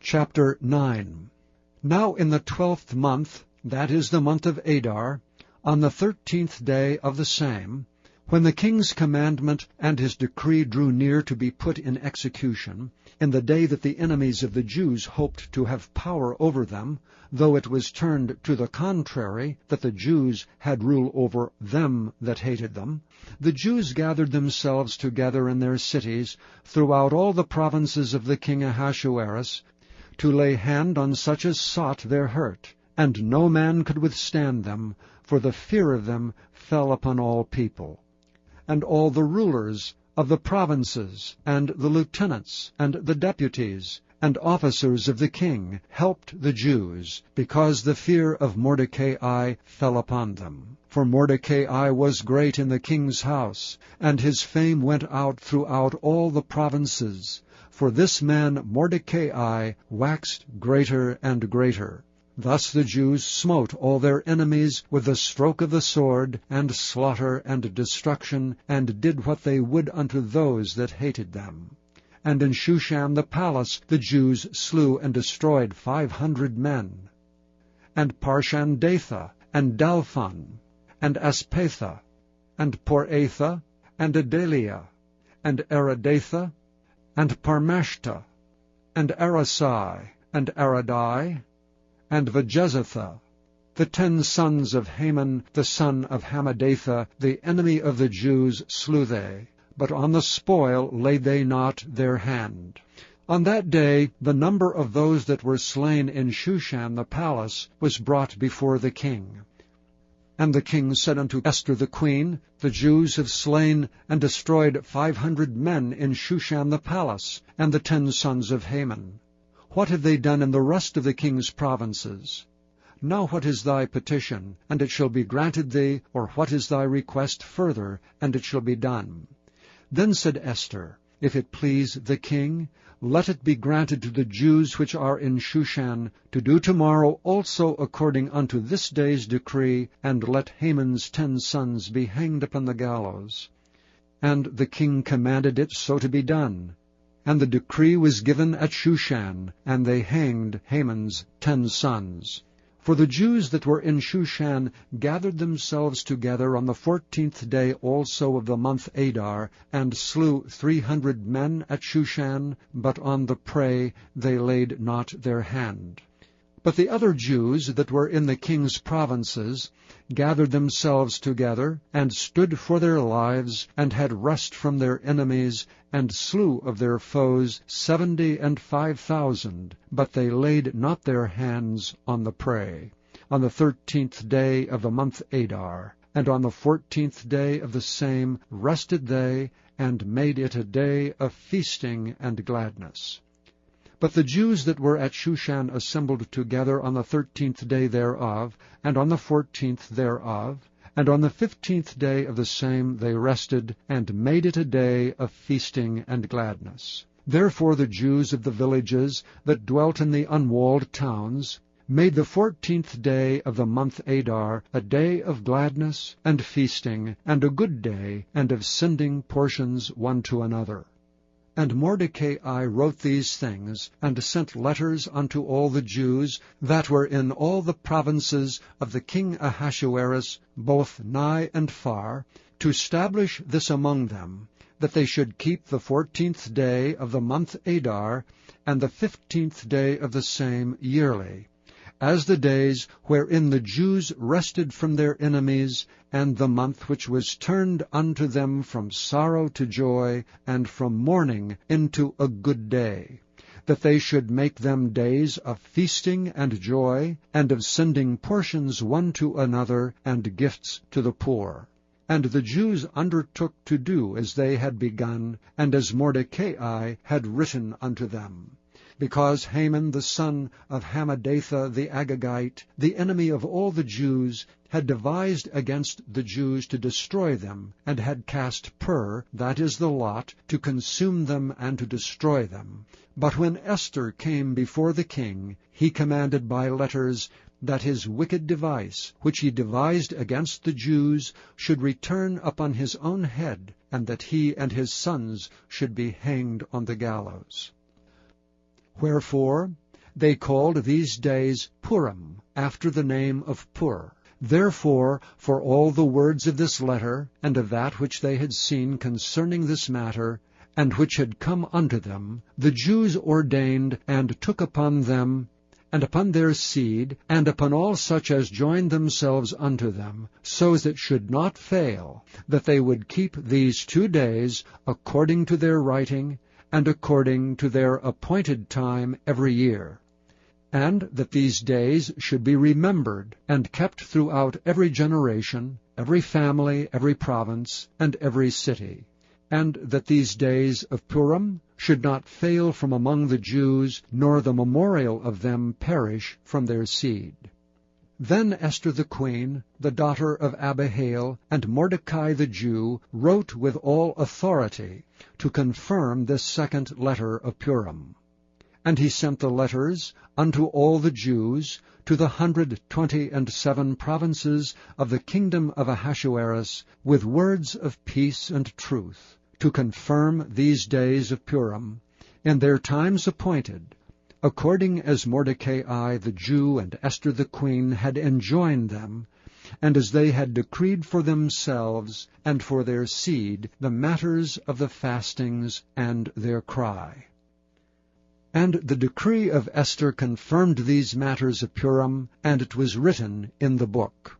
Chapter 9. Now in the 12th month, that is the month of Adar, on the 13th day of the same, when the king's commandment and his decree drew near to be put in execution, in the day that the enemies of the Jews hoped to have power over them, though it was turned to the contrary, that the Jews had rule over them that hated them, the Jews gathered themselves together in their cities throughout all the provinces of the king Ahasuerus, to lay hand on such as sought their hurt, and no man could withstand them, for the fear of them fell upon all people. And all the rulers of the provinces, and the lieutenants, and the deputies, and officers of the king helped the Jews, because the fear of Mordecai fell upon them. For Mordecai was great in the king's house, and his fame went out throughout all the provinces. For this man Mordecai waxed greater and greater. Thus the Jews smote all their enemies with the stroke of the sword, and slaughter and destruction, and did what they would unto those that hated them. And in Shushan the palace the Jews slew and destroyed 500 men. And Parshandatha, and Dalphon, and Aspatha, and Poratha, and Adalia, and Aradatha, and Parmashta, and Arasai, and Aradai, and Vajezatha, the 10 sons of Haman, the son of Hammedatha, the enemy of the Jews, slew they, but on the spoil laid they not their hand. On that day the number of those that were slain in Shushan the palace was brought before the king. And the king said unto Esther the queen, The Jews have slain and destroyed 500 men in Shushan the palace, and the 10 sons of Haman. What have they done in the rest of the king's provinces? Now what is thy petition, and it shall be granted thee, or what is thy request further, and it shall be done? Then said Esther, If it please the king, let it be granted to the Jews which are in Shushan to do tomorrow also according unto this day's decree, and let Haman's 10 sons be hanged upon the gallows. And the king commanded it so to be done. And the decree was given at Shushan, and they hanged Haman's 10 sons. For the Jews that were in Shushan gathered themselves together on the 14th day also of the month Adar, and slew 300 men at Shushan, but on the prey they laid not their hand. But the other Jews that were in the king's provinces gathered themselves together, and stood for their lives, and had rest from their enemies, and slew of their foes 75,000, but they laid not their hands on the prey. On the 13th day of the month Adar, and on the 14th day of the same rested they, and made it a day of feasting and gladness. But the Jews that were at Shushan assembled together on the 13th day thereof, and on the 14th thereof, and on the 15th day of the same they rested, and made it a day of feasting and gladness. Therefore the Jews of the villages that dwelt in the unwalled towns made the 14th day of the month Adar a day of gladness and feasting, and a good day, and of sending portions one to another. And Mordecai wrote these things, and sent letters unto all the Jews that were in all the provinces of the king Ahasuerus, both nigh and far, to establish this among them, that they should keep the 14th day of the month Adar, and the 15th day of the same yearly, as the days wherein the Jews rested from their enemies, and the month which was turned unto them from sorrow to joy, and from mourning into a good day, that they should make them days of feasting and joy, and of sending portions one to another, and gifts to the poor. And the Jews undertook to do as they had begun, and as Mordecai had written unto them. Because Haman the son of Hammedatha the Agagite, the enemy of all the Jews, had devised against the Jews to destroy them, and had cast pur, that is the lot, to consume them and to destroy them. But when Esther came before the king, he commanded by letters that his wicked device, which he devised against the Jews, should return upon his own head, and that he and his sons should be hanged on the gallows. Wherefore They called these days Purim, after the name of Pur. Therefore, for all the words of this letter, and of that which they had seen concerning this matter, and which had come unto them, the Jews ordained and took upon them, and upon their seed, and upon all such as joined themselves unto them, so as it should not fail, that they would keep these 2 days according to their writing, and according to their appointed time every year, and that these days should be remembered and kept throughout every generation, every family, every province, and every city, and that these days of Purim should not fail from among the Jews, nor the memorial of them perish from their seed. Then Esther the queen, the daughter of Abihail, and Mordecai the Jew, wrote with all authority to confirm this second letter of Purim. And he sent the letters unto all the Jews, to the 127 provinces of the kingdom of Ahasuerus, with words of peace and truth, to confirm these days of Purim, in their times appointed, according as Mordecai the Jew and Esther the queen had enjoined them, and as they had decreed for themselves and for their seed the matters of the fastings and their cry. And the decree of Esther confirmed these matters of Purim, and it was written in the book.